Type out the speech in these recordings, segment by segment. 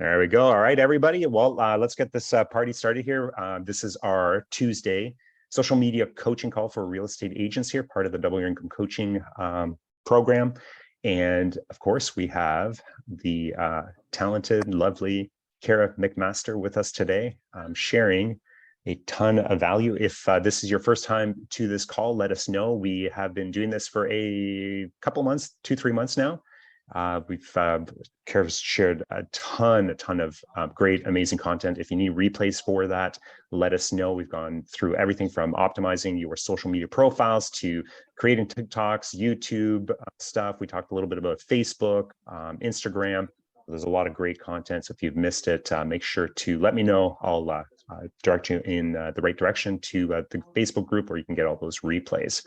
There we go. All right, everybody. Well, let's get this party started here. This is our Tuesday social media coaching call for real estate agents here, part of the Double Your Income coaching program. And of course, we have the talented, lovely Kara McMaster with us today, sharing a ton of value. If this is your first time to this call, let us know. We have been doing this for a couple months, 2-3 months now. Kara's shared a ton of great, amazing content. If you need replays for that, let us know. We've gone through everything from optimizing your social media profiles to creating TikToks, YouTube stuff. We talked a little bit about Facebook, Instagram. There's a lot of great content. So if you've missed it, make sure to let me know. I'll direct you in the right direction to the Facebook group where you can get all those replays.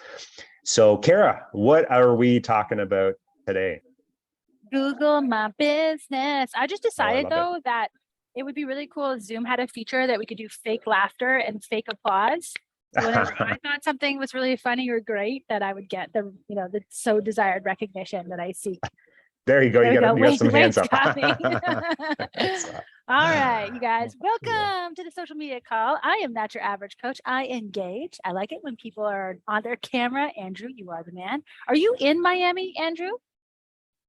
So Kara, what are we talking about today? Google My Business. I just decided that it would be really cool if Zoom had a feature that we could do fake laughter and fake applause. So whenever I thought something was really funny or great, that I would get the so desired recognition that I seek. There you go. You got some hands up. All right, you guys, welcome to the social media call. I am not your average coach. I engage. I like it when people are on their camera. Andrew, you are the man. Are you in Miami, Andrew?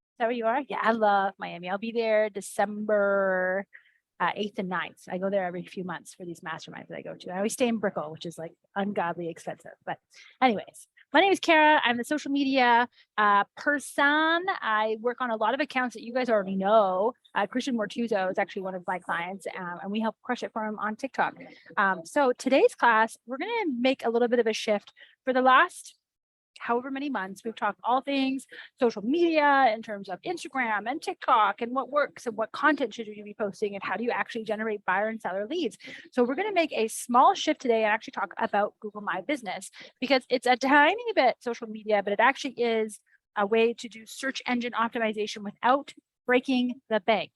Is that where you are? Yeah, I love Miami. I'll be there December 8th and 9th. I go there every few months for these masterminds that I go to. I always stay in Brickell, which is like ungodly expensive. But anyways, my name is Kara. I'm the social media person. I work on a lot of accounts that you guys already know. Christian Mortuzo is actually one of my clients, and we help crush it for him on TikTok. So today's class, we're going to make a little bit of a shift. For the last however many months, we've talked all things social media in terms of Instagram and TikTok and what works and what content should you be posting and how do you actually generate buyer and seller leads. So we're going to make a small shift today and actually talk about Google My Business, because it's a tiny bit social media, but it actually is a way to do search engine optimization without breaking the bank.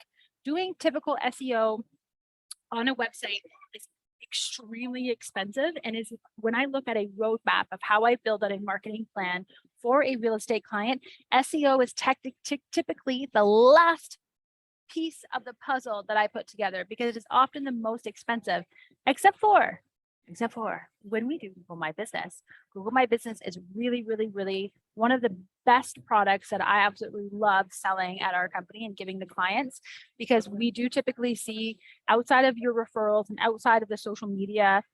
Doing typical SEO on a website is extremely expensive, and is when I look at a roadmap of how I build out a marketing plan for a real estate client, SEO is typically the last piece of the puzzle that I put together, because it is often the most expensive, except for when we do Google My Business. Google My Business is really one of the best products that I absolutely love selling at our company and giving the clients, because we do typically see, outside of your referrals and outside of the social media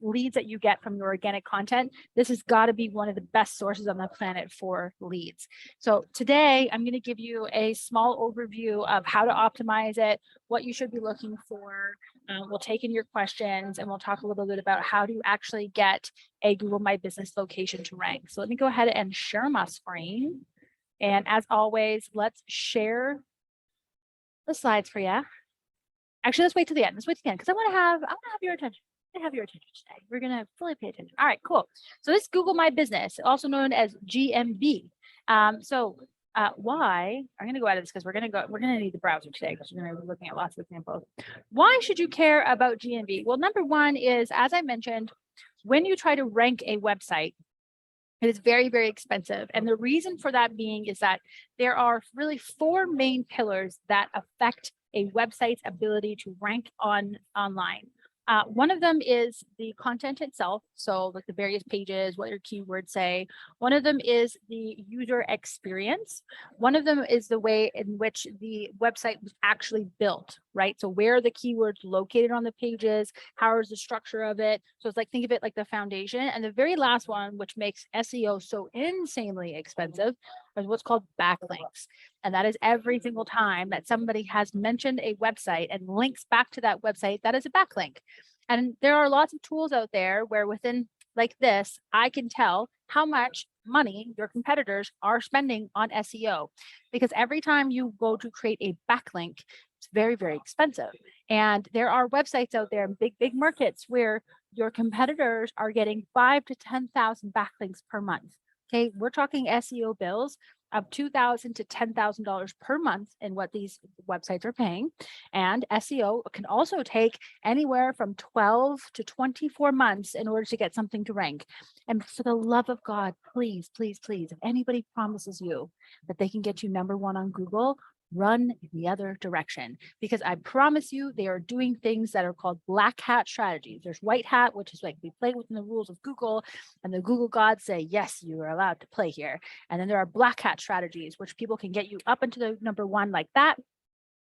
leads that you get from your organic content, this has got to be one of the best sources on the planet for leads. So today I'm going to give you a small overview of how to optimize it, what you should be looking for. We'll take in your questions, and we'll talk a little bit about how do you actually get a Google My Business location to rank. So let me go ahead and share my screen. And as always, let's share the slides for you. Actually, let's wait till the end. Because I want to have your attention. I have your attention today. We're gonna fully pay attention. All right, cool. So this is Google My Business, also known as GMB. Why? I'm gonna go out of this because we're gonna need the browser today, because we're gonna be looking at lots of examples. Why should you care about GMB? Well, number one is, as I mentioned, when you try to rank a website, it is very expensive. And the reason for that being is that there are really 4 main pillars that affect a website's ability to rank online. One of them is the content itself. So like the various pages, what your keywords say. One of them is the user experience. One of them is the way in which the website was actually built, right? So where are the keywords located on the pages? How is the structure of it? So it's like, think of it like the foundation. And the very last one, which makes SEO so insanely expensive, is what's called backlinks. And that is every single time that somebody has mentioned a website and links back to that website, that is a backlink. And there are lots of tools out there where within like this, I can tell how much money your competitors are spending on SEO, because every time you go to create a backlink, it's very expensive. And there are websites out there in big markets where your competitors are getting 5,000 to 10,000 backlinks per month. Okay, we're talking SEO bills of $2,000 to $10,000 per month in what these websites are paying. And SEO can also take anywhere from 12 to 24 months in order to get something to rank. And for the love of God, please, if anybody promises you that they can get you #1 on Google, run in the other direction, because I promise you they are doing things that are called black hat strategies. There's white hat, which is like we play within the rules of Google, and the Google gods say, yes, you are allowed to play here. And then there are black hat strategies, which people can get you up into the number one like that.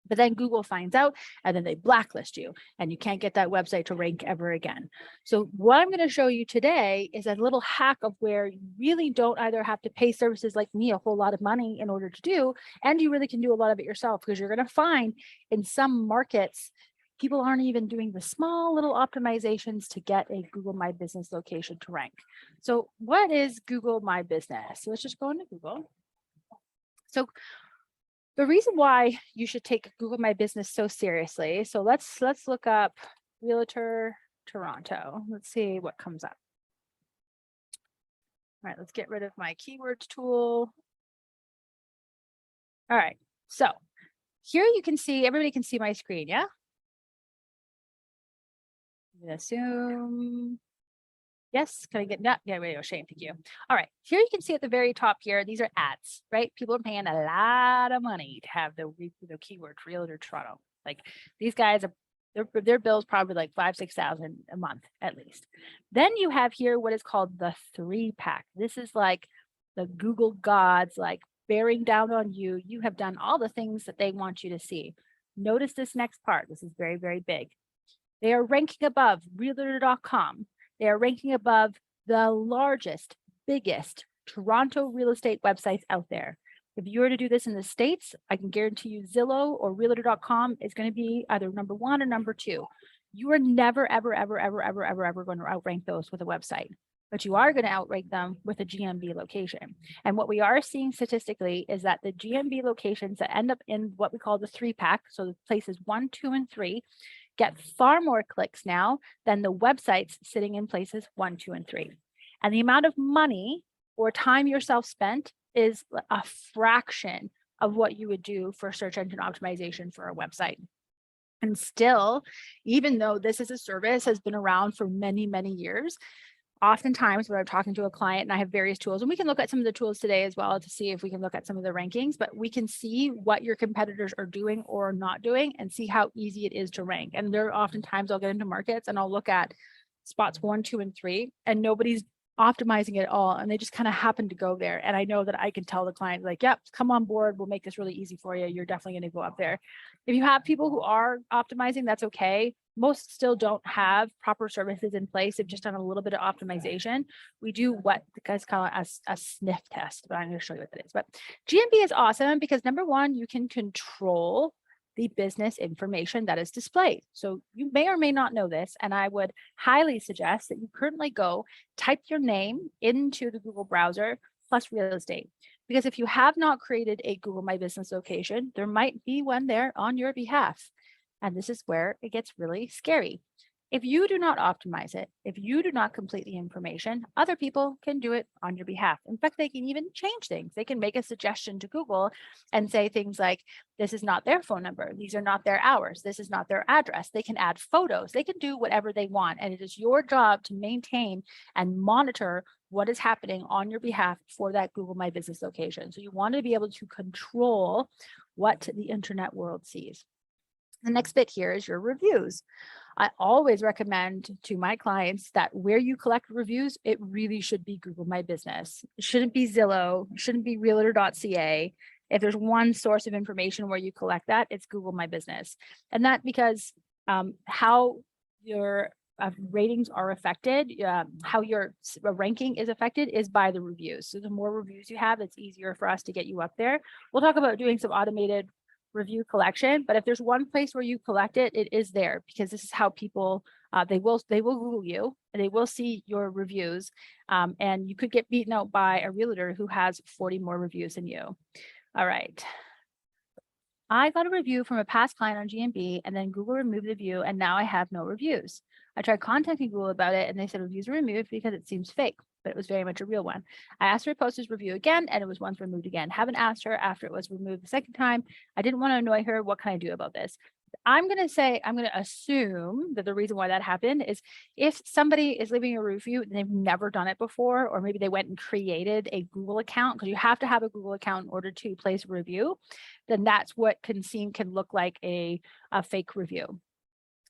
But then Google finds out and then they blacklist you and you can't get that website to rank ever again. So what I'm going to show you today is a little hack of where you really don't either have to pay services like me a whole lot of money in order to do, and you really can do a lot of it yourself, because you're going to find in some markets, people aren't even doing the small little optimizations to get a Google My Business location to rank. So what is Google My Business? So let's just go into Google. So the reason why you should take Google My Business so seriously. So let's look up Realtor Toronto. Let's see what comes up. All right, let's get rid of my keywords tool. All right, so here you can see, everybody can see my screen, yeah? I'm gonna assume. Yes, can I get that? Yeah, radio Shane, thank you. All right, here you can see at the very top here, these are ads, right? People are paying a lot of money to have the keyword Realtor Toronto. Like these guys are, their bill's probably like 5,000-6,000 a month at least. Then you have here what is called the 3-pack. This is like the Google gods like bearing down on you. You have done all the things that they want you to see. Notice this next part. This is very, very big. They are ranking above Realtor.com. They are ranking above the largest, biggest Toronto real estate websites out there. If you were to do this in the States, I can guarantee you Zillow or Realtor.com is going to be either number 1 or number 2. You are never, ever, ever, ever, ever, ever, ever going to outrank those with a website, but you are going to outrank them with a GMB location. And what we are seeing statistically is that the GMB locations that end up in what we call the 3-pack, so the places 1, 2, and 3, get far more clicks now than the websites sitting in places 1, 2, and 3. And the amount of money or time yourself spent is a fraction of what you would do for search engine optimization for a website. And still, even though this is a service has been around for many, many years, oftentimes when I'm talking to a client, and I have various tools, and we can look at some of the tools today as well to see if we can look at some of the rankings, but we can see what your competitors are doing or not doing and see how easy it is to rank. And there are oftentimes I'll get into markets and I'll look at spots 1, 2, and 3, and nobody's optimizing it at all. And they just kind of happen to go there. And I know that I can tell the client like, yep, come on board. We'll make this really easy for you. You're definitely going to go up there. If you have people who are optimizing, that's okay. Most still don't have proper services in place. They've just done a little bit of optimization. We do what the guys call a sniff test, but I'm going to show you what that is. But GMB is awesome because number 1, you can control the business information that is displayed. So you may or may not know this, and I would highly suggest that you currently go type your name into the Google browser plus real estate. Because if you have not created a Google My Business location, there might be one there on your behalf. And this is where it gets really scary. If you do not optimize it, if you do not complete the information, other people can do it on your behalf. In fact, they can even change things. They can make a suggestion to Google and say things like, this is not their phone number. These are not their hours. This is not their address. They can add photos. They can do whatever they want. And it is your job to maintain and monitor what is happening on your behalf for that Google My Business location. So you want to be able to control what the internet world sees. The next bit here is your reviews. I always recommend to my clients that where you collect reviews, it really should be Google My Business. It shouldn't be Zillow, it shouldn't be realtor.ca. If there's one source of information where you collect that, it's Google My Business. And that because how your ratings are affected, how your ranking is affected is by the reviews. So the more reviews you have, it's easier for us to get you up there. We'll talk about doing some automated review collection, but if there's one place where you collect it, it is there, because this is how people they will Google you and they will see your reviews, and you could get beaten out by a realtor who has 40 more reviews than you. All right. I got a review from a past client on GMB, and then Google removed the review, and now I have no reviews. I tried contacting Google about it, and they said reviews were removed because it seems fake, but it was very much a real one. I asked her to post his review again, and it was once removed again. Haven't asked her after it was removed the second time. I didn't want to annoy her. What can I do about this? I'm going to assume that the reason why that happened is if somebody is leaving a review and they've never done it before, or maybe they went and created a Google account, because you have to have a Google account in order to place a review. then that's what can look like a fake review.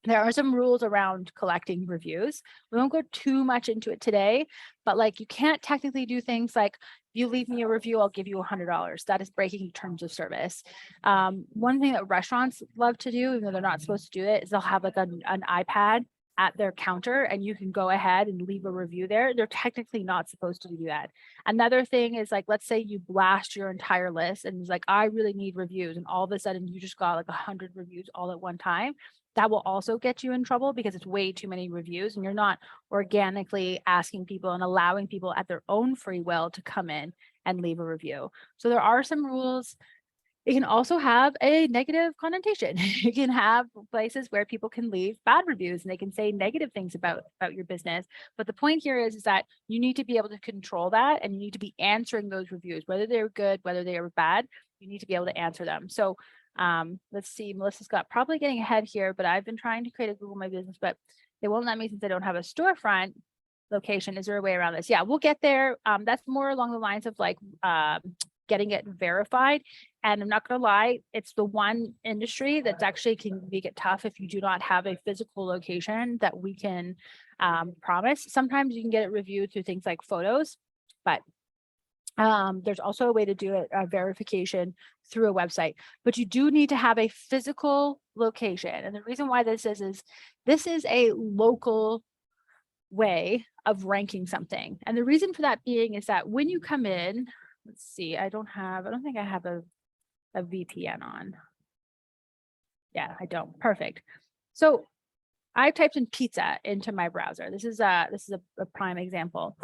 There are some rules around collecting reviews. We won't go too much into it today, but like you can't technically do things like, you leave me a review, I'll give you $100. That is breaking terms of service. One thing that restaurants love to do, even though they're not supposed to do it, is they'll have like an iPad at their counter and you can go ahead and leave a review there. They're technically not supposed to do that. Another thing is like, let's say you blast your entire list and it's like, I really need reviews. And all of a sudden you just got like 100 reviews all at one time. That will also get you in trouble because it's way too many reviews and you're not organically asking people and allowing people at their own free will to come in and leave a review. So there are some rules. It can also have a negative connotation. You can have places where people can leave bad reviews and they can say negative things about your business. But the point here is that you need to be able to control that and you need to be answering those reviews, whether they're good, whether they are bad, you need to be able to answer them. So let's see, Melissa's got probably getting ahead here, but I've been trying to create a Google My Business, but they won't let me since I don't have a storefront location. Is there a way around this? Yeah, we'll get there. That's more along the lines of like getting it verified. And I'm not going to lie, it's the one industry that's actually can make it tough if you do not have a physical location that we can promise. Sometimes you can get it reviewed through things like photos, but there's also a way to do it, verification through a website, but you do need to have a physical location. And the reason why this is this is a local way of ranking something. And the reason for that being is that when you come in, let's see, I don't think I have a VPN on. Yeah, I don't. Perfect. So I typed in pizza into my browser. This is a prime example.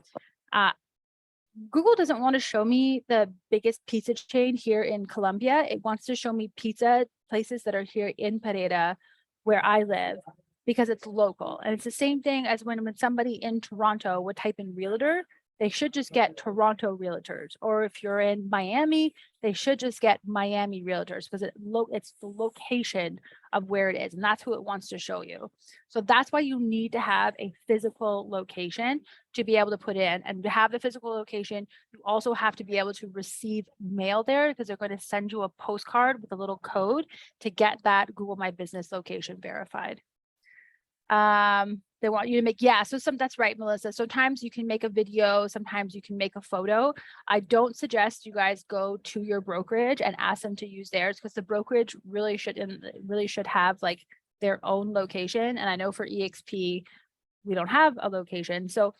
Google doesn't want to show me the biggest pizza chain here in Colombia. It wants to show me pizza places that are here in Pereira, where I live, because it's local. And it's the same thing as when somebody in Toronto would type in realtor, they should just get Toronto realtors. Or if you're in Miami, they should just get Miami realtors because it's the location of where it is. And that's who it wants to show you. So that's why you need to have a physical location to be able to put in. And to have the physical location, you also have to be able to receive mail there because they're going to send you a postcard with a little code to get that Google My Business location verified. They want you to make, so that's right, Melissa. Sometimes you can make a video, sometimes you can make a photo. I don't suggest you guys go to your brokerage and ask them to use theirs because the brokerage really should have like their own location. And I know for EXP, we don't have a location. So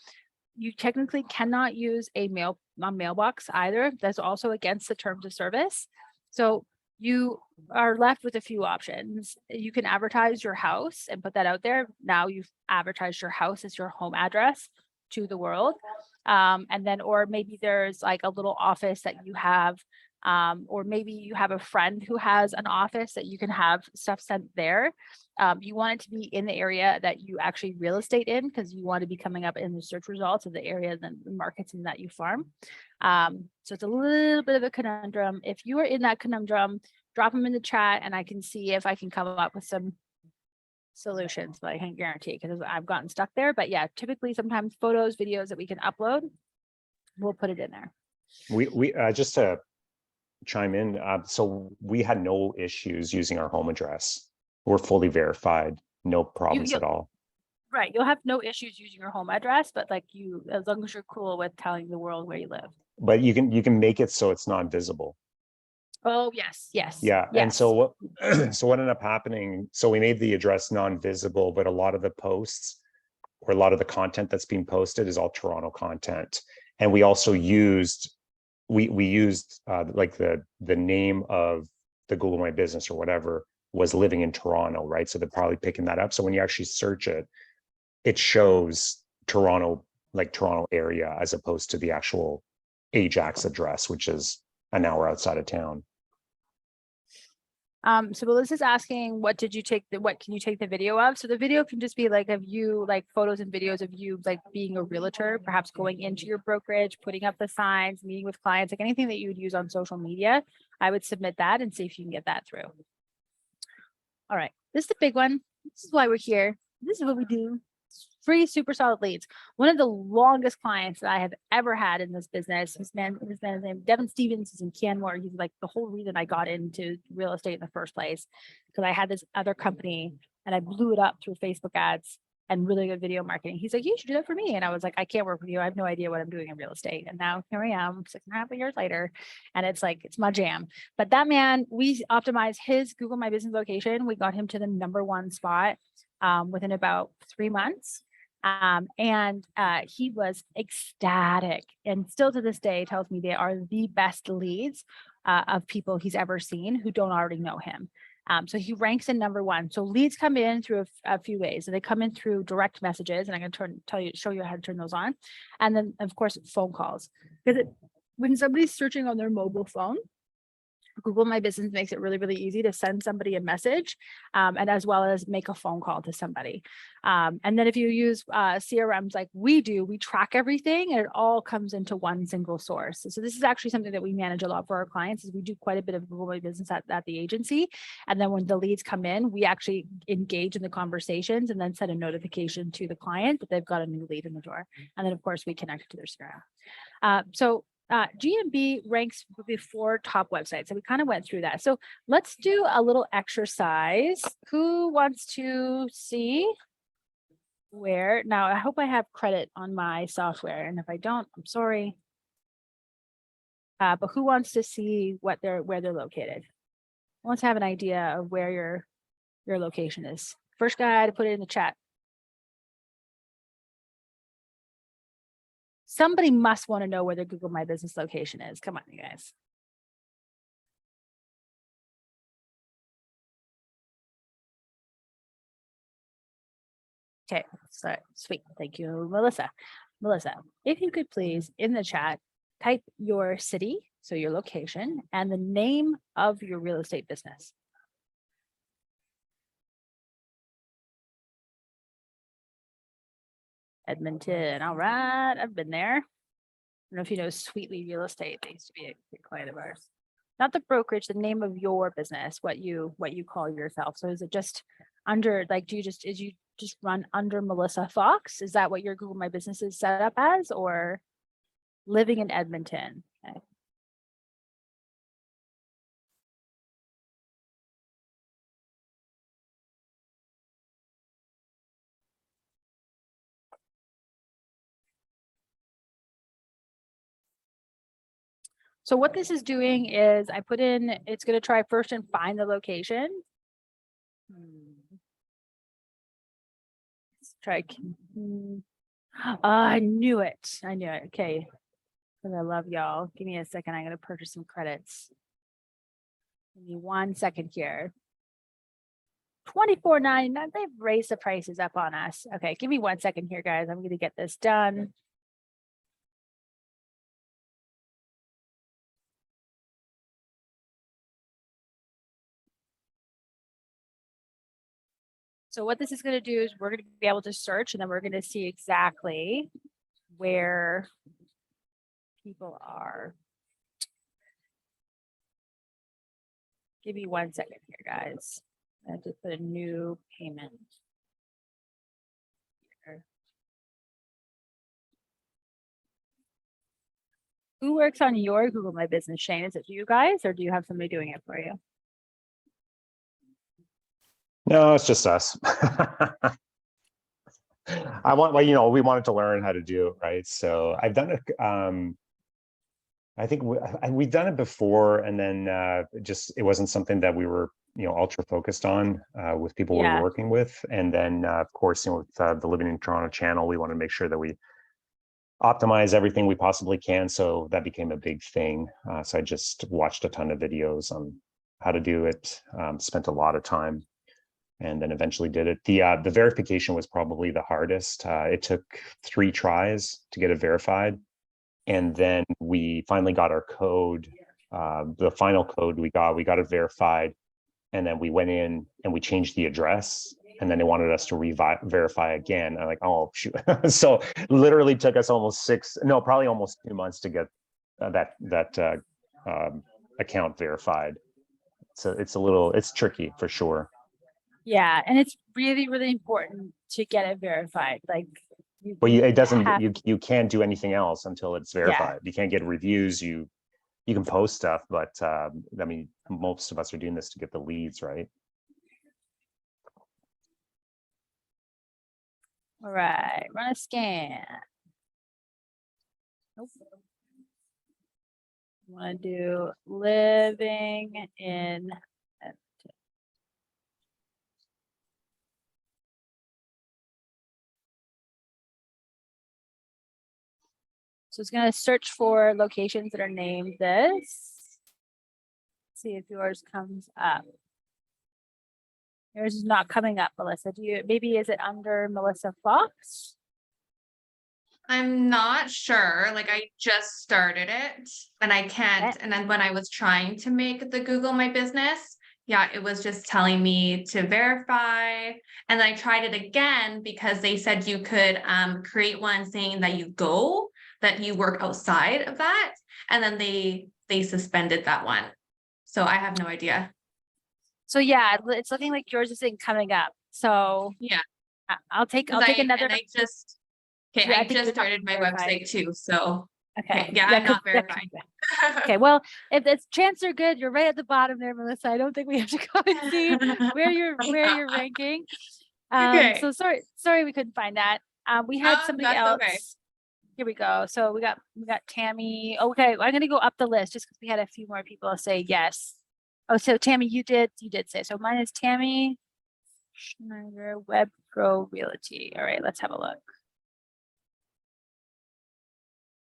you technically cannot use a mailbox either. That's also against the terms of service. So you are left with a few options. You can advertise your house and put that out there. Now you've advertised your house as your home address to the world. And then, or maybe there's like a little office that you have, or maybe you have a friend who has an office that you can have stuff sent there. You want it to be in the area that you actually real estate in because you want to be coming up in the search results of the area and the markets in that you farm. So it's a little bit of a conundrum. If you are in that conundrum, drop them in the chat and I can see if I can come up with some solutions, but I can't guarantee because I've gotten stuck there. But yeah, typically sometimes photos, videos that we can upload, we'll put it in there. We just to chime in, so we had no issues using our home address. We're fully verified, no problems at all. Right, you'll have no issues using your home address, but like as long as you're cool with telling the world where you live. But you can make it so it's not visible. Oh yes. Yeah. Yes. And so what ended up happening, so we made the address non-visible, but a lot of the posts or a lot of the content that's being posted is all Toronto content. And we also used like the name of the Google My Business or whatever was living in Toronto, right? So they're probably picking that up. So when you actually search it, it shows Toronto, like Toronto area, as opposed to the actual Ajax address, which is an hour outside of town. So Melissa's asking, what can you take the video of? So the video can just be like of you, like photos and videos of you, like being a realtor, perhaps going into your brokerage, putting up the signs, meeting with clients, like anything that you would use on social media. I would submit that and see if you can get that through. All right, this is the big one. This is why we're here. This is what we do. free, super solid leads. One of the longest clients that I have ever had in this business, his man's name, Devin Stevens, is in Canmore. He's like the whole reason I got into real estate in the first place, because I had this other company and I blew it up through Facebook ads and really good video marketing. He's like, you should do that for me. And I was like, I can't work with you. I have no idea what I'm doing in real estate. And now here I am 6.5 years later. And it's like, it's my jam. But that man, we optimized his Google My Business location. We got him to the #1 spot within about 3 months. He was ecstatic, and still to this day tells me they are the best leads of people he's ever seen who don't already know him. So he ranks in #1. So leads come in through a few ways. So they come in through direct messages, and I'm going to show you how to turn those on. And then of course, phone calls, because when somebody's searching on their mobile phone, Google My Business makes it really, really easy to send somebody a message, and as well as make a phone call to somebody. And then if you use CRMs like we do, we track everything and it all comes into one single source. So this is actually something that we manage a lot for our clients, is we do quite a bit of Google My Business at the agency. And then when the leads come in, we actually engage in the conversations and then send a notification to the client that they've got a new lead in the door. And then of course we connect to their CRM. GMB ranks before top websites. So we kind of went through that. So let's do a little exercise. Who wants to see where? Now, I hope I have credit on my software. And if I don't, I'm sorry. But who wants to see where they're located? Who wants to have an idea of where your location is? First guy to put it in the chat. Somebody must want to know where their Google My Business location is. Come on, you guys. Okay, so sweet. Thank you, Melissa. Melissa, if you could please, in the chat, type your city, so your location, and the name of your real estate business. Edmonton. All right, I've been there. I don't know if you know Sweetly Real Estate. They used to be a client of ours. Not the brokerage, the name of your business, what you call yourself. So is it just under, like, do you just run under Melissa Fox? Is that what your Google My Business is set up as, or living in Edmonton? Okay. So what this is doing is I put in, it's going to try first and find the location. Let's try. I knew it. I knew it. Okay. I love y'all. Give me a second. I'm going to purchase some credits. Give me 1 second here. $24.99. They've raised the prices up on us. Okay. Give me 1 second here, guys. I'm going to get this done. So what this is going to do is we're going to be able to search, and then we're going to see exactly where people are. Give me 1 second here, guys. I have to put a new payment here. Who works on your Google My Business, Shane? Is it you guys, or do you have somebody doing it for you? No, it's just us. We wanted to learn how to do it, right? So I've done it. I think we've done it before, and then it wasn't something that we were, ultra focused on with people we were working with. And then, of course, with the Living in Toronto channel, we want to make sure that we optimize everything we possibly can. So that became a big thing. So I just watched a ton of videos on how to do it, spent a lot of time, and then eventually did it. The verification was probably the hardest. It took 3 tries to get it verified. And then we finally got our code, the final code we got it verified. And then we went in and we changed the address, and then they wanted us to verify again. I'm like, oh, shoot. So literally took us probably almost 2 months to get that account verified. So it's tricky for sure. Yeah, and it's really, really important to get it verified. Like, Well, it doesn't. have, You can't do anything else until it's yeah. verified. You can't get reviews. You can post stuff, but I mean, most of us are doing this to get the leads, right? All right, run a scan. Nope. I want to do living in. So it's going to search for locations that are named this. See if yours comes up. Yours is not coming up, Melissa. Maybe is it under Melissa Fox? I'm not sure. Like, I just started it and I can't. And then when I was trying to make the Google My Business, yeah, it was just telling me to verify. And then I tried it again because they said you could create one saying that that you work outside of that. And then they suspended that one. So I have no idea. So yeah, it's looking like yours isn't coming up. So yeah, I'll take another. And I just started my website too. So okay, yeah, I'm not verified. Okay, well, if the chances are good, you're right at the bottom there, Melissa. I don't think we have to go and see where you're ranking. Okay. So sorry we couldn't find that. We had somebody else. Okay. Here we go. So we got Tammy. Okay, I'm gonna go up the list just because we had a few more people say yes. Oh, so Tammy, you did say. So mine is Tammy Schneider, Web Pro Realty. All right, let's have a look.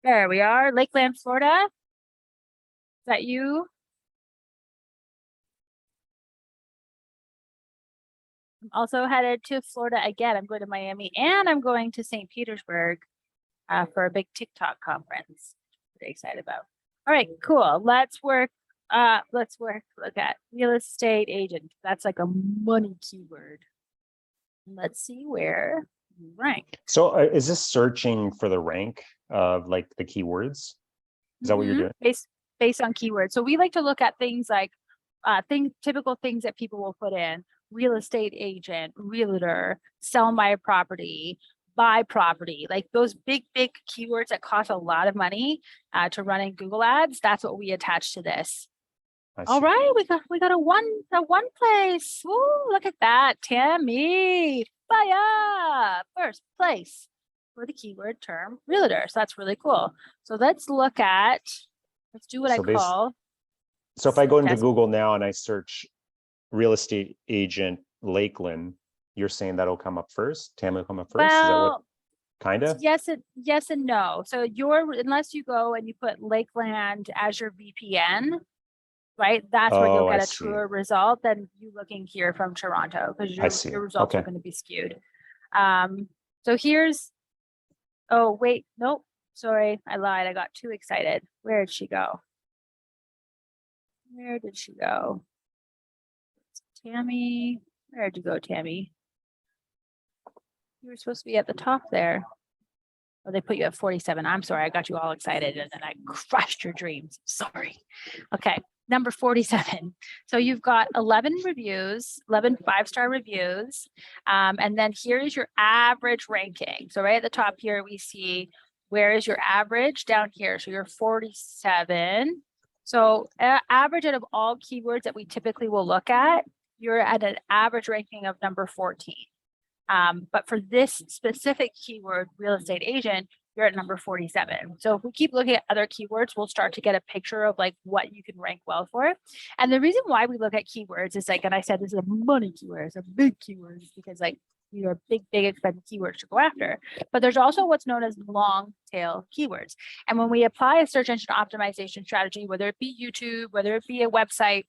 There we are, Lakeland, Florida. Is that you? I'm also headed to Florida again. I'm going to Miami and I'm going to St. Petersburg for a big TikTok conference. Pretty excited about. All right, cool. Let's look at real estate agent. That's like a money keyword. Let's see where you rank. So is this searching for the rank of like the keywords? Is that what you're doing? Based on keywords. So we like to look at things like typical things that people will put in: real estate agent, realtor, sell my property, buy property, like those big keywords that cost a lot of money to run in Google ads. That's what we attach to this. All right, we got a one place. Ooh, look at that, Tammy, fire! First place for the keyword term realtor. So that's really cool. So let's do what I call. So if I go into Google now and I search real estate agent Lakeland, you're saying that'll come up first? Tammy will come up first? Well, is that what kind of? Yes and no. So unless you go and you put Lakeland as your VPN, right? That's where you'll get a truer result than you looking here from Toronto, because your results are going to be skewed. So here's, oh wait, nope, sorry, I lied. I got too excited. Where did she go? Tammy, where did you go, Tammy? You were supposed to be at the top there. Oh, they put you at 47. I'm sorry, I got you all excited and then I crushed your dreams. Sorry. Okay, number 47. So you've got 11 reviews, 11 5-star reviews. And then here is your average ranking. So right at the top here, we see where is your average down here. So you're 47. So average out of all keywords that we typically will look at, you're at an average ranking of number 14. But for this specific keyword, real estate agent, you're at number 47. So if we keep looking at other keywords, we'll start to get a picture of like what you can rank well for. And the reason why we look at keywords is like, and I said, this is a money keyword, it's a big keyword, because like these are big expensive keywords to go after. But there's also what's known as long tail keywords. And when we apply a search engine optimization strategy, whether it be YouTube, whether it be a website,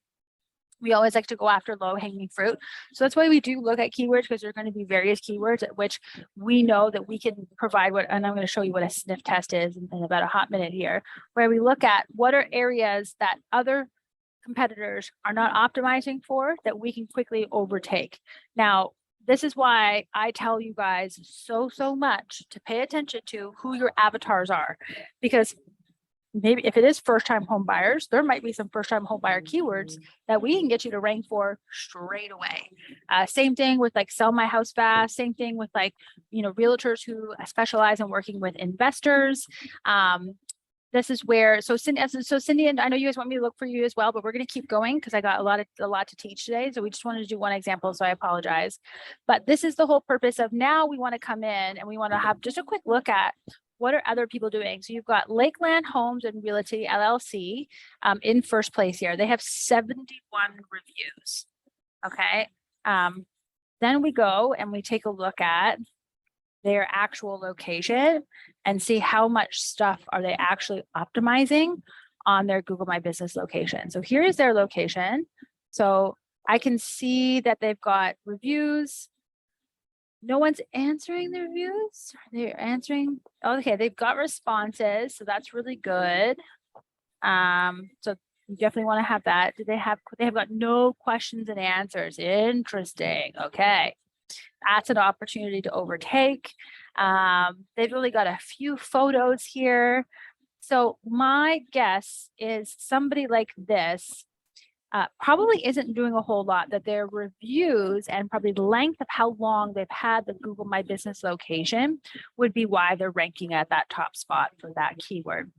we always like to go after low hanging fruit. So that's why we do look at keywords, because there are going to be various keywords at which we know that we can provide and I'm going to show you what a sniff test is in about a hot minute here, where we look at what are areas that other competitors are not optimizing for that we can quickly overtake. Now, this is why I tell you guys so much to pay attention to who your avatars are, because maybe if it is first-time home buyers, there might be some first-time home buyer keywords that we can get you to rank for straight away. Same thing with like sell my house fast. Same thing with like, realtors who specialize in working with investors. This is where, so Cindy, and I know you guys want me to look for you as well, but we're going to keep going because I got a lot to teach today. So we just wanted to do one example. So I apologize, but this is the whole purpose of now we want to come in and we want to have just a quick look at what are other people doing. So you've got Lakeland Homes and Realty LLC in first place here. They have 71 reviews. Okay. Then we go and we take a look at their actual location and see how much stuff are they actually optimizing on their Google My Business location. So here is their location. So I can see that they've got reviews. No one's answering the reviews. They're answering. Okay, they've got responses. So that's really good. So you definitely want to have that. They have got no questions and answers. Interesting. Okay. That's an opportunity to overtake. They've really got a few photos here. So my guess is somebody like this probably isn't doing a whole lot, that their reviews and probably the length of how long they've had the Google My Business location would be why they're ranking at that top spot for that keyword.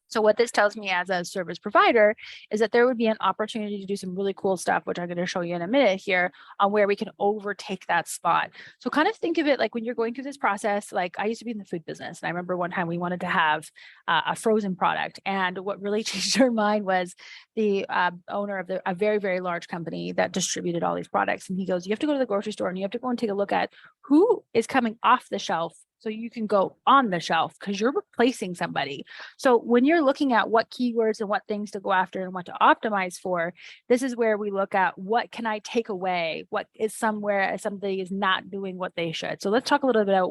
So what this tells me as a service provider is that there would be an opportunity to do some really cool stuff, which I'm going to show you in a minute here, on where we can overtake that spot. So kind of think of it like when you're going through this process, like I used to be in the food business. And I remember one time we wanted to have a frozen product. And what really changed our mind was the owner of a very, very large company that distributed all these products. And he goes, you have to go to the grocery store and you have to go and take a look at who is coming off the shelf so you can go on the shelf because you're replacing somebody. So when you're looking at what keywords and what things to go after and what to optimize for, this is where we look at what can I take away? What is somewhere somebody is not doing what they should? So let's talk a little bit about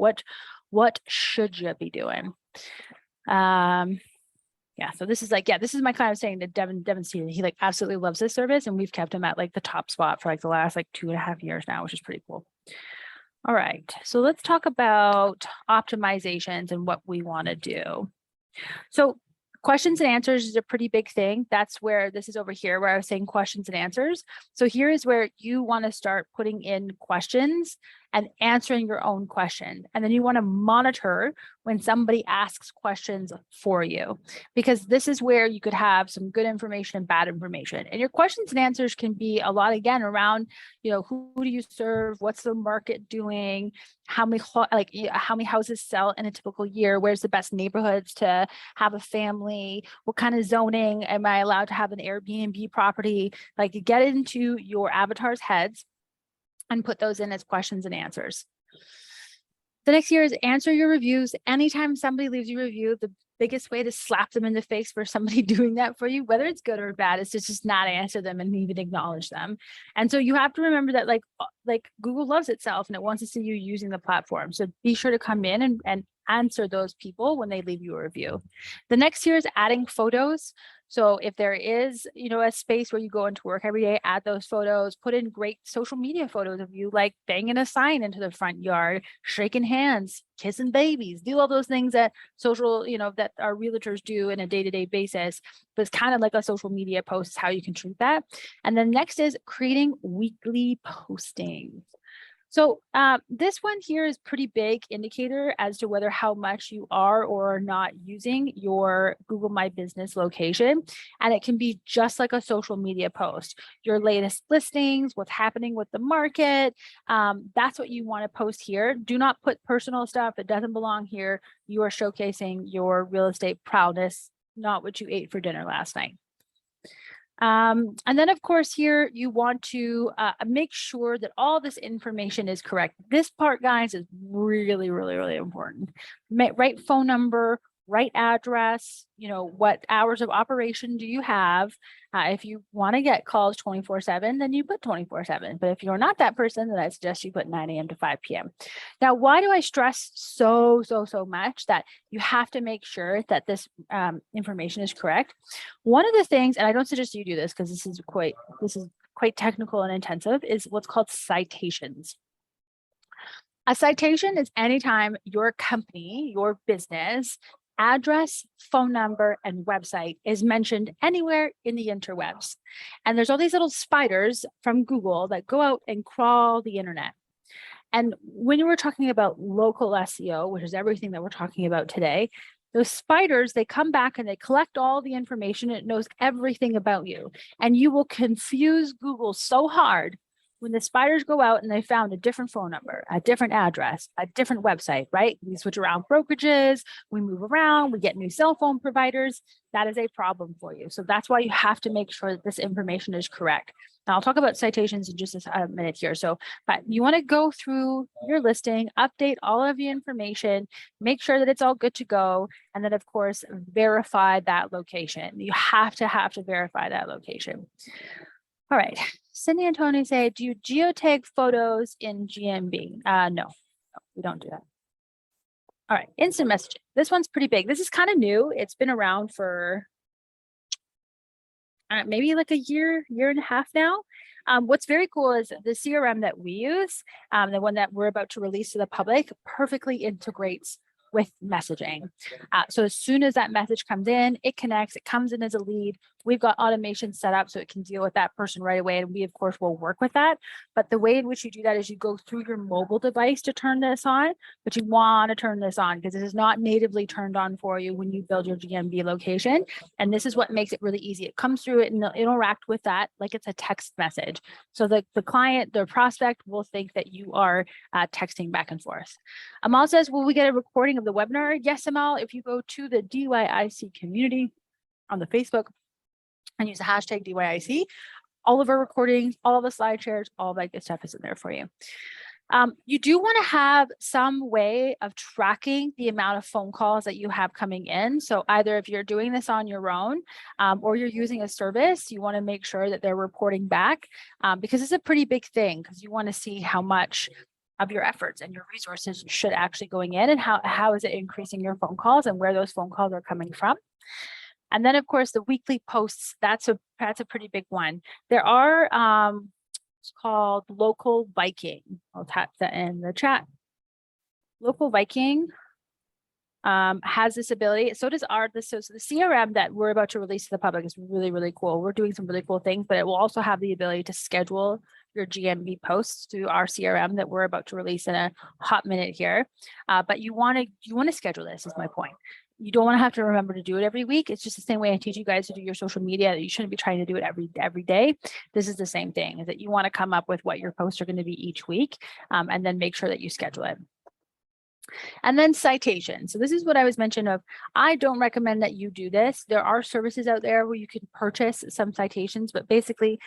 what should you be doing? Yeah, so this is like, this is my client saying that Devin Steven, he like absolutely loves this service and we've kept him at like the top spot for like the last like 2.5 years now, which is pretty cool. All right, so let's talk about optimizations and what we want to do. So questions and answers is a pretty big thing. That's where this is over here, where I was saying questions and answers. So here is where you want to start putting in questions and answering your own question. And then you want to monitor when somebody asks questions for you, because this is where you could have some good information and bad information. And your questions and answers can be a lot, again, around, who do you serve? What's the market doing? How many houses sell in a typical year? Where's the best neighborhoods to have a family? What kind of zoning am I allowed to have an Airbnb property? Like, get into your avatar's heads and put those in as questions and answers. The next here is answer your reviews. Anytime somebody leaves you a review, the biggest way to slap them in the face for somebody doing that for you, whether it's good or bad, is to just not answer them and even acknowledge them. And so you have to remember that like Google loves itself and it wants to see you using the platform. So be sure to come in and answer those people when they leave you a review. The next here is adding photos. So if there is, a space where you go into work every day, add those photos, put in great social media photos of you, like banging a sign into the front yard, shaking hands, kissing babies, do all those things that social, that our realtors do in a day-to-day basis. But it's kind of like a social media post is how you can treat that. And then next is creating weekly postings. So this one here is pretty big indicator as to whether how much you are or are not using your Google My Business location. And it can be just like a social media post, your latest listings, what's happening with the market. That's what you want to post here. Do not put personal stuff that doesn't belong here. You are showcasing your real estate prowess, not what you ate for dinner last night. And then, of course, here you want to make sure that all this information is correct. This part, guys, is really, really, really important. Right phone number, right address, what hours of operation do you have? If you want to get calls 24/7, then you put 24/7. But if you're not that person, then I suggest you put 9 a.m. to 5 p.m. Now, why do I stress so much that you have to make sure that this information is correct? One of the things, and I don't suggest you do this because this is quite technical and intensive, is what's called citations. A citation is anytime your company, your business address, phone number, and website is mentioned anywhere in the interwebs. And there's all these little spiders from Google that go out and crawl the internet. And when we're talking about local SEO, which is everything that we're talking about today, those spiders, they come back and they collect all the information. It knows everything about you. And you will confuse Google so hard when the spiders go out and they found a different phone number, a different address, a different website, right? We switch around brokerages, we move around, we get new cell phone providers. That is a problem for you. So that's why you have to make sure that this information is correct. Now I'll talk about citations in just a minute here. So, but you want to go through your listing, update all of the information, make sure that it's all good to go. And then of course, verify that location. You have to verify that location. All right, Cindy and Tony say, do you geotag photos in GMB? No, we don't do that. All right, instant messaging. This one's pretty big. This is kind of new. It's been around for maybe like a year and a half now. What's very cool is the CRM that we use, the one that we're about to release to the public, perfectly integrates with messaging. So as soon as that message comes in, it connects, it comes in as a lead. We've got automation set up so it can deal with that person right away. And we, of course, will work with that. But the way in which you do that is you go through your mobile device to turn this on, but you want to turn this on because this is not natively turned on for you when you build your GMB location. And this is what makes it really easy. It comes through it and it'll interact with that like it's a text message. So the client, the prospect will think that you are texting back and forth. Amal says, will we get a recording of the webinar? Yes, Amal, if you go to the DYIC community on the Facebook and use the hashtag DYIC, all of our recordings, all of the slide shares, all that good stuff is in there for you. You do want to have some way of tracking the amount of phone calls that you have coming in. So either if you're doing this on your own or you're using a service, you want to make sure that they're reporting back because it's a pretty big thing because you want to see how much of your efforts and your resources should actually going in and how is it increasing your phone calls and where those phone calls are coming from. And then of course the weekly posts, that's a pretty big one. There are it's called Local Viking. I'll tap that in the chat. Local Viking has this ability. So does so the CRM that we're about to release to the public is really, really cool. We're doing some really cool things, but it will also have the ability to schedule your GMB posts through our CRM that we're about to release in a hot minute here. But you want to schedule this is my point. You don't want to have to remember to do it every week. It's just the same way I teach you guys to do your social media. You shouldn't be trying to do it every day. This is the same thing, is that you want to come up with what your posts are going to be each week and then make sure that you schedule it. And then citation. So this is what I was mentioning of, I don't recommend that you do this. There are services out there where you can purchase some citations, but basically,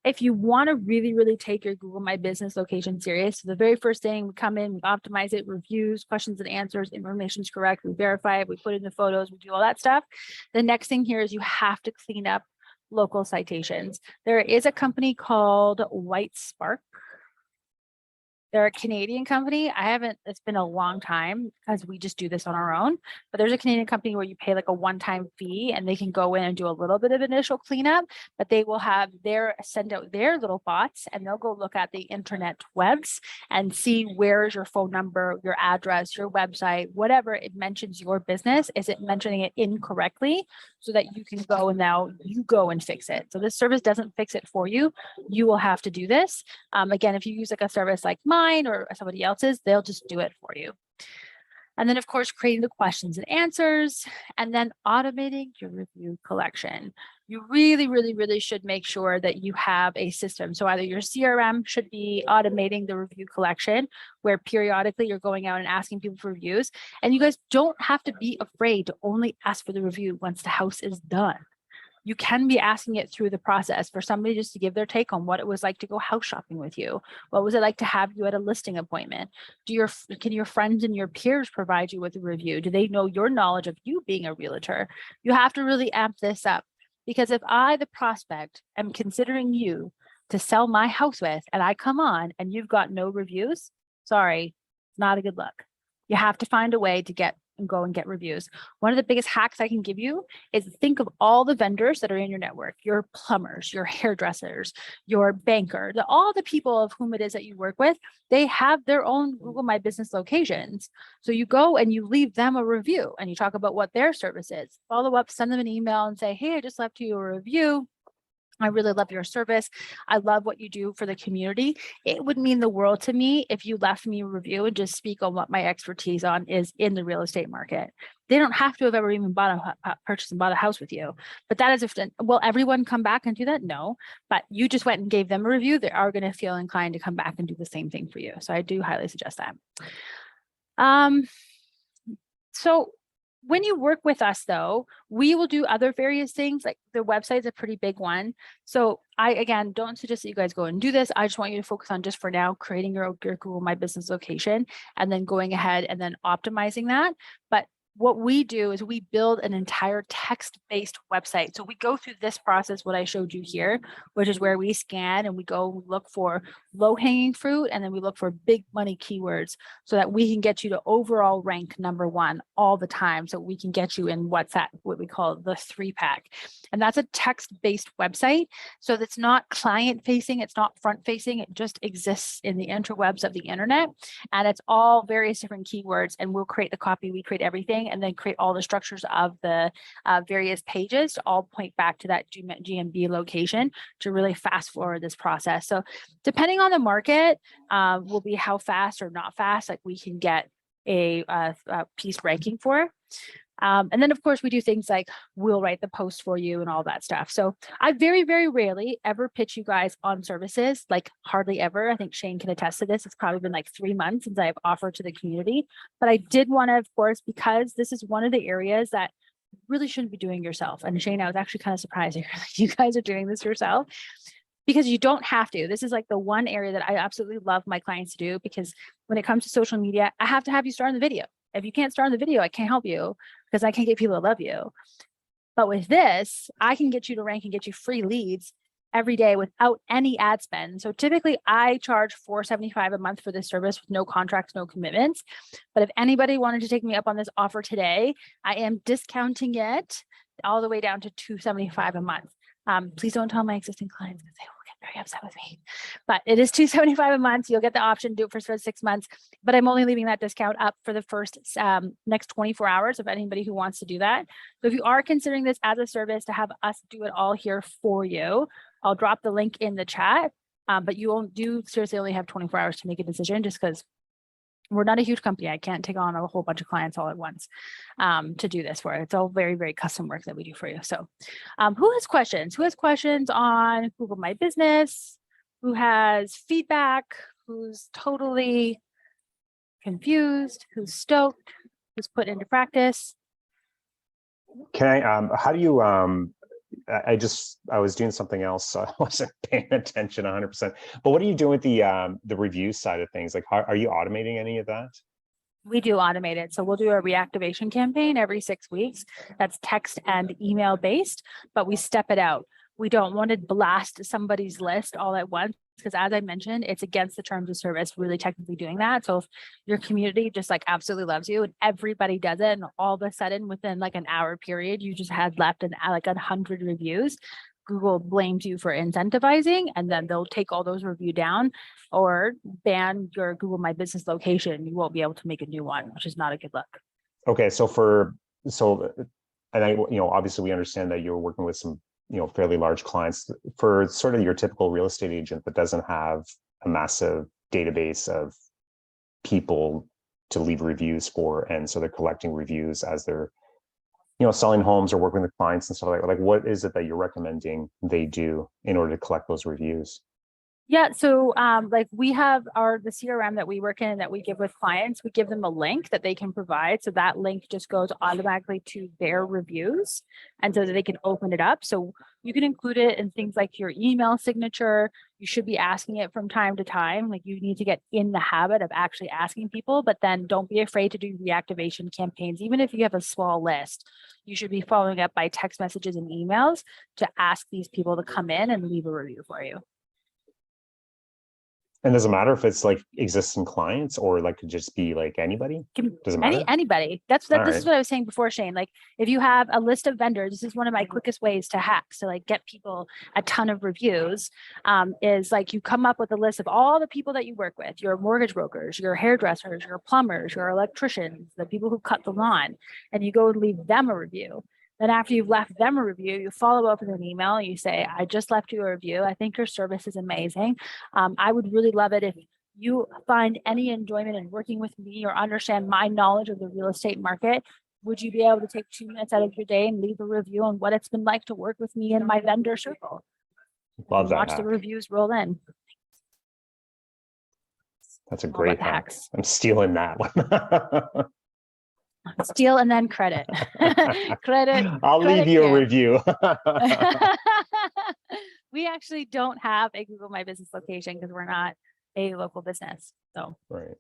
if you want to really, really take your Google My Business location serious, so the very first thing, we come in, we optimize it, reviews, questions and answers, information is correct, we verify it, we put in the photos, we do all that stuff. The next thing here is you have to clean up local citations. There is a company called White Spark. They're a Canadian company. It's been a long time because we just do this on our own, but there's a Canadian company where you pay like a one-time fee and they can go in and do a little bit of initial cleanup, but they will send out their little bots and they'll go look at the internet webs and see where is your phone number, your address, your website, whatever it mentions your business, is it mentioning it incorrectly so that you can go and now you go and fix it. So this service doesn't fix it for you. You will have to do this. Again, if you use like a service like mine or somebody else's, they'll just do it for you. And then of course, creating the questions and answers, and then automating your review collection. You really, really, really should make sure that you have a system. So either your CRM should be automating the review collection, where periodically you're going out and asking people for reviews. And you guys don't have to be afraid to only ask for the review once the house is done. You can be asking it through the process for somebody just to give their take on what it was like to go house shopping with you. What was it like to have you at a listing appointment? Can your friends and your peers provide you with a review? Do they know your knowledge of you being a realtor? You have to really amp this up, because if I, the prospect, am considering you to sell my house with, and I come on and you've got no reviews, sorry, not a good look. You have to find a way to get and go and get reviews. One of the biggest hacks I can give you is think of all the vendors that are in your network, your plumbers, your hairdressers, your banker, all the people of whom it is that you work with, they have their own Google My Business locations. So you go and you leave them a review and you talk about what their service is. Follow up, send them an email and say, hey, I just left you a review. I really love your service. I love what you do for the community. It would mean the world to me if you left me a review and just speak on what my expertise on is in the real estate market. They don't have to have ever even purchased and bought a house with you. But that is if, will everyone come back and do that? No, but you just went and gave them a review. They are going to feel inclined to come back and do the same thing for you. So I do highly suggest that. So when you work with us, though, we will do other various things, like the website's a pretty big one. So I, again, don't suggest that you guys go and do this. I just want you to focus on just for now, creating your Google My Business location and then going ahead and then optimizing that. But what we do is we build an entire text-based website. So we go through this process, what I showed you here, which is where we scan and we go look for low-hanging fruit, and then we look for big money keywords so that we can get you to overall rank #1 all the time. So we can get you in what we call the 3-pack. And that's a text-based website. So that's not client-facing, it's not front-facing, it just exists in the interwebs of the internet. And it's all various different keywords, and we'll create the copy, we create everything, and then create all the structures of the various pages to all point back to that GMB location to really fast forward this process. So depending on the market, will be how fast or not fast, like we can get a piece ranking for. And then of course we do things like we'll write the post for you and all that stuff. So I very, very rarely ever pitch you guys on services, like hardly ever. I think Shane can attest to this. It's probably been like 3 months since I've offered to the community, but I did want to, of course, because this is one of the areas that you really shouldn't be doing yourself. And Shane, I was actually kind of surprised you guys are doing this yourself, because you don't have to. This is like the one area that I absolutely love my clients to do, because when it comes to social media, I have to have you start in the video. If you can't start in the video, I can't help you because I can't get people to love you. But with this, I can get you to rank and get you free leads every day without any ad spend. So typically I charge $475 a month for this service with no contracts, no commitments. But if anybody wanted to take me up on this offer today, I am discounting it all the way down to $275 a month. Please don't tell my existing clients because they will get very upset with me. But it is $275 a month. You'll get the option to do it for 6 months. But I'm only leaving that discount up for the first next 24 hours of anybody who wants to do that. So if you are considering this as a service to have us do it all here for you, I'll drop the link in the chat. But you seriously only have 24 hours to make a decision, just because we're not a huge company. I can't take on a whole bunch of clients all at once to do this for it. It's all very, very custom work that we do for you. So who has questions? Who has questions on Google My Business? Who has feedback? Who's totally confused? Who's stoked? Who's put into practice? Can I, how do you, I was doing something else, so I wasn't paying attention 100%. But what are you doing with the review side of things? Like, are you automating any of that? We do automate it. So we'll do a reactivation campaign every 6 weeks. That's text and email based, but we step it out. We don't want to blast somebody's list all at once, because as I mentioned, it's against the terms of service, really technically doing that. So if your community just like absolutely loves you and everybody does it, and all of a sudden within like an hour period, you just had left like 100 reviews, Google blames you for incentivizing, and then they'll take all those reviews down or ban your Google My Business location. You won't be able to make a new one, which is not a good look. Okay, and I, obviously we understand that you're working with some, fairly large clients. For sort of your typical real estate agent that doesn't have a massive database of people to leave reviews for, and so they're collecting reviews as they're selling homes or working with clients and stuff like that. Like, what is it that you're recommending they do in order to collect those reviews? Yeah, so like we have the CRM that we work in that we give with clients, we give them a link that they can provide. So that link just goes automatically to their reviews, and so that they can open it up. So you can include it in things like your email signature. You should be asking it from time to time. Like, you need to get in the habit of actually asking people, but then don't be afraid to do reactivation campaigns. Even if you have a small list, you should be following up by text messages and emails to ask these people to come in and leave a review for you. And does it matter if it's like existing clients or like could just be like anybody? Does it matter? Anybody. This All is what I was saying before, Shane. Like if you have a list of vendors, this is one of my quickest ways to hack. So like get people a ton of reviews, is like you come up with a list of all the people that you work with, your mortgage brokers, your hairdressers, your plumbers, your electricians, the people who cut the lawn, and you go and leave them a review. Then after you've left them a review, you follow up with an email and you say, I just left you a review. I think your service is amazing. I would really love it if you find any enjoyment in working with me or understand my knowledge of the real estate market. Would you be able to take 2 minutes out of your day and leave a review on what it's been like to work with me in my vendor circle? Love that Watch hack. the reviews roll in. That's a great hack. Hacks. I'm stealing that one. Steal and then credit. Credit. I'll leave you a review. We actually don't have a Google My Business location because we're not a local business. So right.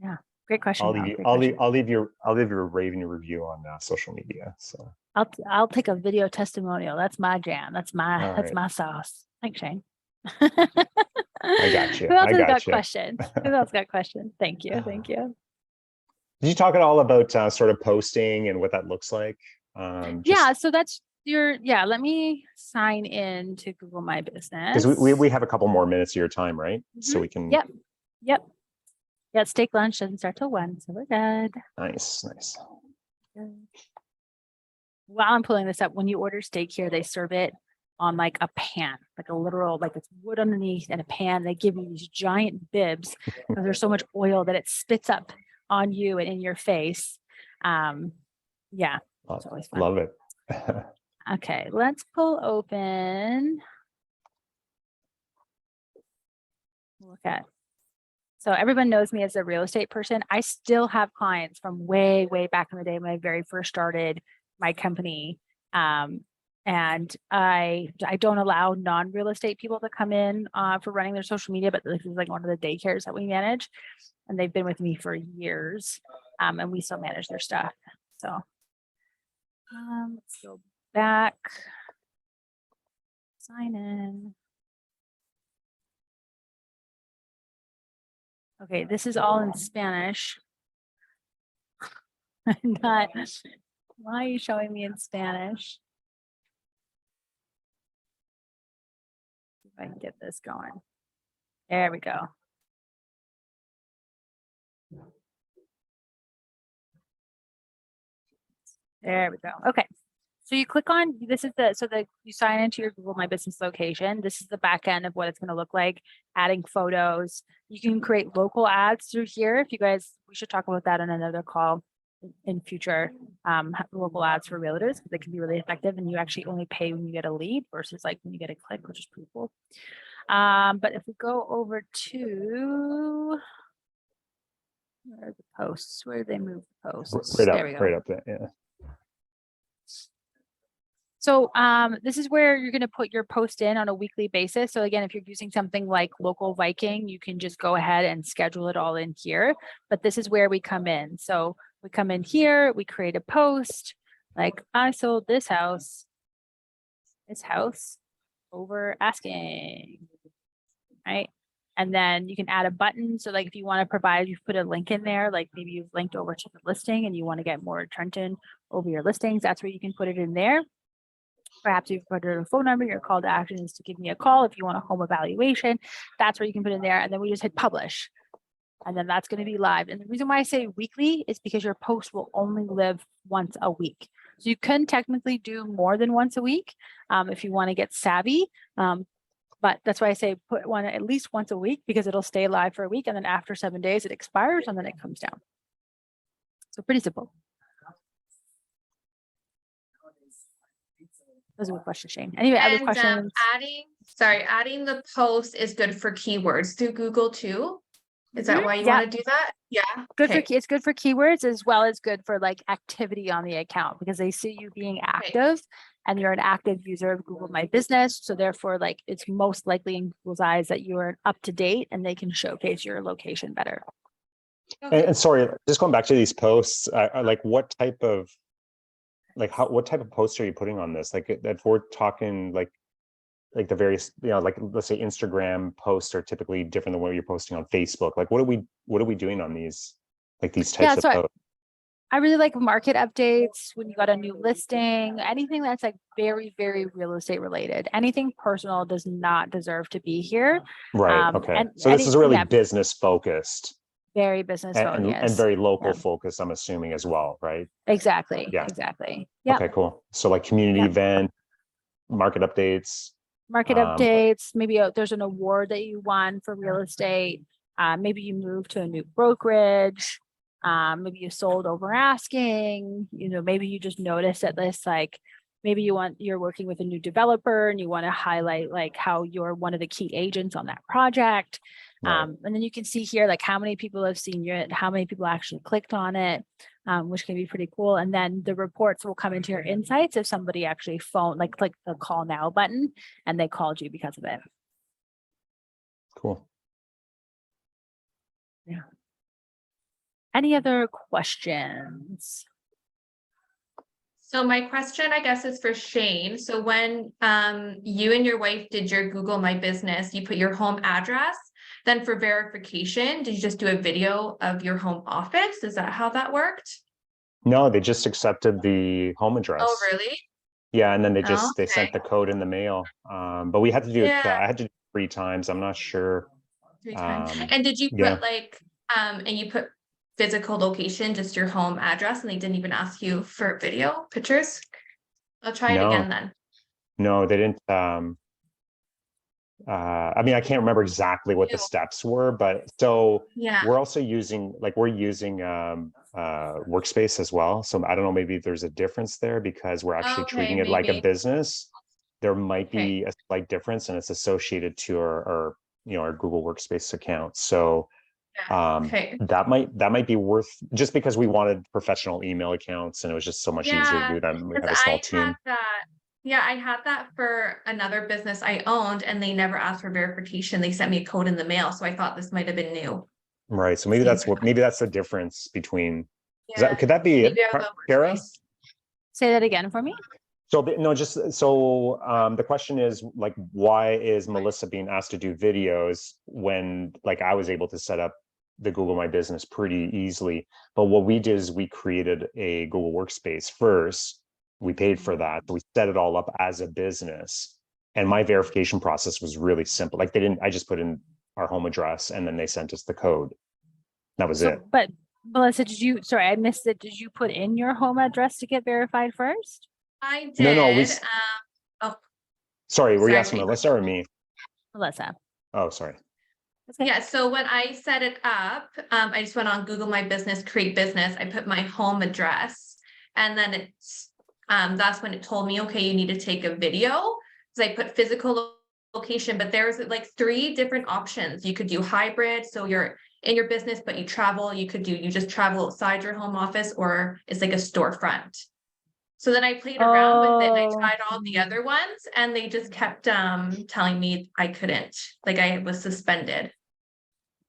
Yeah, great question. I'll leave your raving review on social media. So I'll take a video testimonial. That's my jam. That's my sauce. Thanks, Shane. I got you. Who else has got questions? Who else got questions? Thank you. Did you talk at all about sort of posting and what that looks like? So that's let me sign in to Google My Business. Because we have a couple more minutes of your time, right? So we can. Yep. Yeah, steak lunch doesn't start till 1, so we're good. Nice. While I'm pulling this up, when you order steak here, they serve it on like a pan, like a literal, like it's wood underneath and a pan. They give you these giant bibs because there's so much oil that it spits up on you and in your face. Yeah, it's always fun. Love it. Okay, let's pull open. Look at. So everyone knows me as a real estate person. I still have clients from way back in the day when I very first started my company. And I don't allow non-real estate people to come in for running their social media, but this is like one of the daycares that we manage. And they've been with me for years, and we still manage their stuff. So let's go back, sign in. Okay, this is all in Spanish. Why are you showing me in Spanish? See if I can get this going. There we go. There we go. Okay. So you click on, this is you sign into your Google My Business location. This is the back end of what it's going to look like, adding photos. You can create local ads through here. We should talk about that on another call in future, local ads for realtors, because they can be really effective and you actually only pay when you get a lead versus like when you get a click, which is pretty cool. But if we go over to, where are the posts? Where do they move the posts? Right go. Up there, yeah. So this is where you're going to put your post in on a weekly basis. So again, if you're using something like Local Viking, you can just go ahead and schedule it all in here. But this is where we come in. So we come in here, we create a post like, I sold this house over asking, right? And then you can add a button. So like if you want to provide, you've put a link in there, like maybe you've linked over to the listing and you want to get more attention over your listings, that's where you can put it in there. Perhaps you've put a phone number, your call to action is to give me a call. If you want a home evaluation, that's where you can put in there. And then we just hit publish. And then that's going to be live. And the reason why I say weekly is because your post will only live once a week. So you can technically do more than once a week if you want to get savvy. But that's why I say put one at least once a week because it'll stay live for a week. And then after 7 days, it expires and then it comes down. So pretty simple. Those are a question, Shane. Anyway, other questions? Adding the post is good for keywords through Google too. Is that why you want to do that? Yeah. It's good for keywords as well as good for like activity on the account because they see you being active and you're an active user of Google My Business. So therefore, like it's most likely in Google's eyes that you're up to date and they can showcase your location better. Okay. And sorry, just going back to these posts, like what type of posts are you putting on this? Like if we're talking like like the various, like let's say Instagram posts are typically different than what you're posting on Facebook. Like what are we doing on these, like these Yeah, types of so posts? I really like market updates when you got a new listing, anything that's like very, very real estate related. Anything personal does not deserve to be here. Right. Okay. And So this is really yeah, business focused very business and focused. very local Yeah, focused, I'm assuming as well, right? exactly. Yeah. Exactly. Yeah. Okay, cool. So like community Yeah. event, market updates. Market updates. Maybe there's an award that you won for real estate. Maybe you moved to a new brokerage. Maybe you sold over asking. Maybe you just noticed that this like maybe you're working with a new developer and you want to highlight like how you're one of the key agents on that project. Right. And then you can see here like how many people have seen it, how many people actually clicked on it, which can be pretty cool. And then the reports will come into your insights if somebody actually click the call now button and they called you because of it. Cool. Yeah. Any other questions? So my question, I guess, is for Shane. So when you and your wife did your Google My Business, you put your home address. Then for verification, did you just do a video of your home office? Is that how that worked? No, they just accepted the home address. Oh, really? Yeah, and then they Okay. sent the code in the mail. But we had to do it. Yeah, I had to do it 3 times. I'm not sure. 3 times. And did you Yeah. put and you put physical location, just your home address, and they didn't even ask you for video pictures? I'll try it again then. No, they didn't. I mean, I can't remember exactly what the steps were, but so Yeah. we're also using Workspace as well. So I don't know, maybe there's a difference there because we're actually treating it like a business. There might be a slight difference, and it's associated to our Google Workspace account. So that might be worth, just because we wanted professional email accounts and it was just so much easier to do that. We have a small team. Yeah, I had that for another business I owned and they never asked for verification. They sent me a code in the mail. So I thought this might have been new. Right. So maybe that's the difference between, Yeah. could that be it, Kara? Say that again for me. So no, just so the question is like, why is Melissa being asked to do videos when like I was able to set up the Google My Business pretty easily? But what we did is we created a Google Workspace first. We paid for that. So we set it all up as a business. And my verification process was really simple. Like I just put in our home address and then they sent us the code. That was it. But Melissa, I missed it. Did you put in your home address to get verified first? I did. No, sorry, were you asking Melissa or me? Melissa. Oh, sorry. Okay. Yeah, so when I set it up, I just went on Google My Business, create business. I put my home address and then that's when it told me, okay, you need to take a video. So I put physical location, but there's like 3 different options. You could do hybrid. So you're in your business, but you travel. You just travel outside your home office, or it's like a storefront. So then I played around with it and I tried all the other ones and they just kept telling me I couldn't, like I was suspended.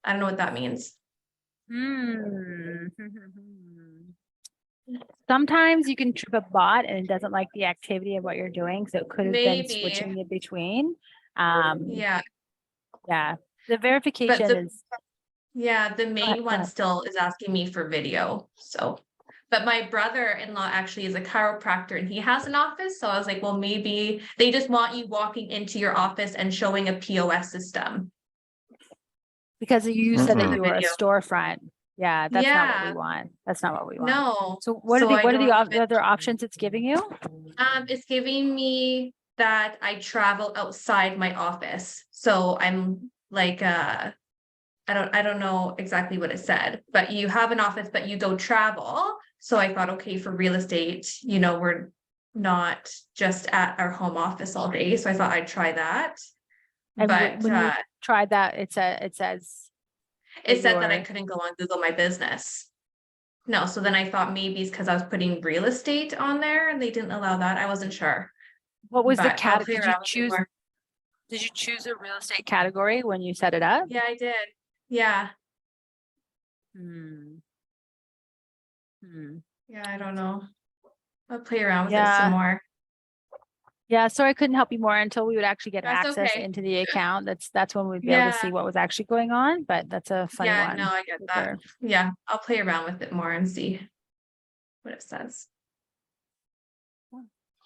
I don't know what that means. Sometimes you can trip a bot and it doesn't like the activity of what you're doing. So it could have been switching it between. Yeah. The verification the main one still is asking me for video. So, but my brother-in-law actually is a chiropractor and he has an office. So I was like, well, maybe they just want you walking into your office and showing a POS system. Because you said that you were a storefront. Yeah, that's not what we want. That's not what we want. No. So what are the other options it's giving you? It's giving me that I travel outside my office. So I'm like I don't know exactly what it said, but you have an office, but you don't travel. So I thought, okay, for real estate, we're not just at our home office all day. So I thought I'd try that. And but when you tried that, it said that I couldn't go on Google My Business. No, so then I thought maybe it's because I was putting real estate on there and they didn't allow that. I wasn't sure. What was the category? Did you choose a real estate category when you set it up? Yeah, I did. Yeah. Yeah, I don't know. I'll play around with it some more. Yeah, sorry I couldn't help you more until we would actually get That's access okay. into the account. That's when we'd be able to see Yeah. what was actually going on, but that's a funny Yeah, no, one. I get for that. sure. Yeah, I'll play around with it more and see what it says.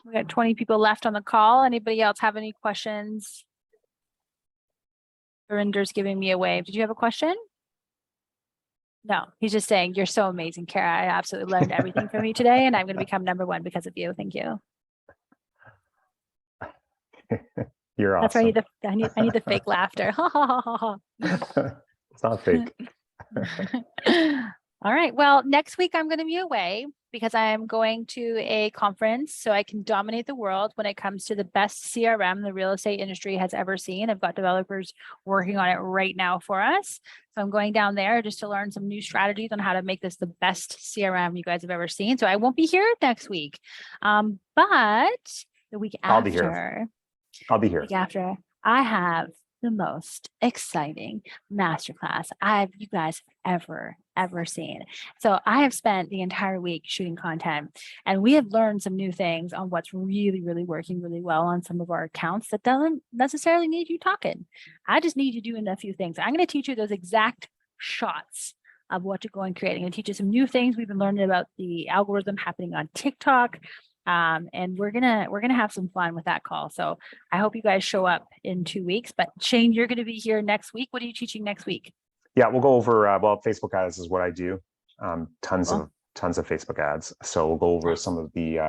We got 20 people left on the call. Anybody else have any questions? Surinder's giving me a wave. Did you have a question? No, he's just saying, you're so amazing, Kara. I absolutely learned everything from you today, and I'm going to become #1 because of you. Thank you. You're That's why awesome. I need the fake laughter. It's not fake. All right. Well, next week I'm going to be away because I'm going to a conference so I can dominate the world when it comes to the best CRM the real estate industry has ever seen. I've got developers working on it right now for us. So I'm going down there just to learn some new strategies on how to make this the best CRM you guys have ever seen. So I won't be here next week. But the week I'll be here. after, I'll be here. week after, I have the most exciting masterclass you guys ever seen. So I have spent the entire week shooting content, and we have learned some new things on what's really working really well on some of our accounts that doesn't necessarily need you talking. I just need you doing a few things. I'm going to teach you those exact shots of what to go and create. I'm going to teach you some new things we've been learning about the algorithm happening on TikTok. And we're gonna have some fun with that call. So I hope you guys show up in 2 weeks. But Shane, you're gonna be here next week. What are you teaching next week? Yeah, we'll go over Facebook ads is what I do. Tons Cool. of Facebook ads. So we'll go over some of these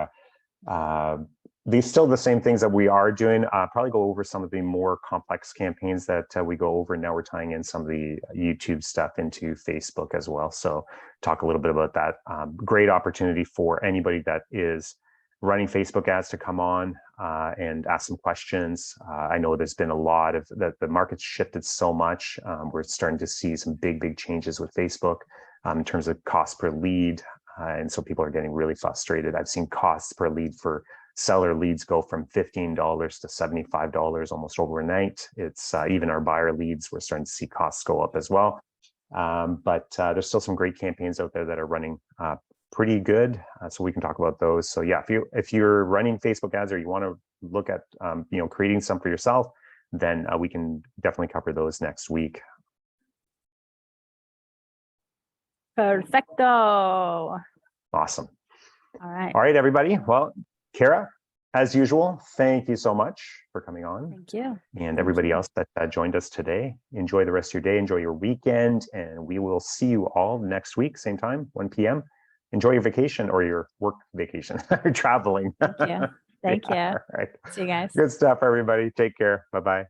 still the same things that we are doing. Probably go over some of the more complex campaigns that we go over. Now we're tying in some of the YouTube stuff into Facebook as well. So talk a little bit about that. Great opportunity for anybody that is running Facebook ads to come on and ask some questions. I know there's been a lot of that. The market's shifted so much. We're starting to see some big changes with Facebook in terms of cost per lead. And so people are getting really frustrated. I've seen costs per lead for seller leads go from $15 to $75 almost overnight. It's even our buyer leads, we're starting to see costs go up as well. But there's still some great campaigns out there that are running pretty good. So we can talk about those. So yeah, if you're running Facebook ads or you want to look at creating some for yourself, then we can definitely cover those next week. Perfecto. Awesome. All right. All right, everybody. Well, Kara, as usual, thank you so much for coming on. Thank you. And everybody else that joined us today. Enjoy the rest of your day. Enjoy your weekend. And we will see you all next week, same time, 1 p.m. Enjoy your vacation or your work vacation. You're traveling. Thank you. Thank you. All right. See you guys. Good stuff, everybody. Take care. Bye-bye.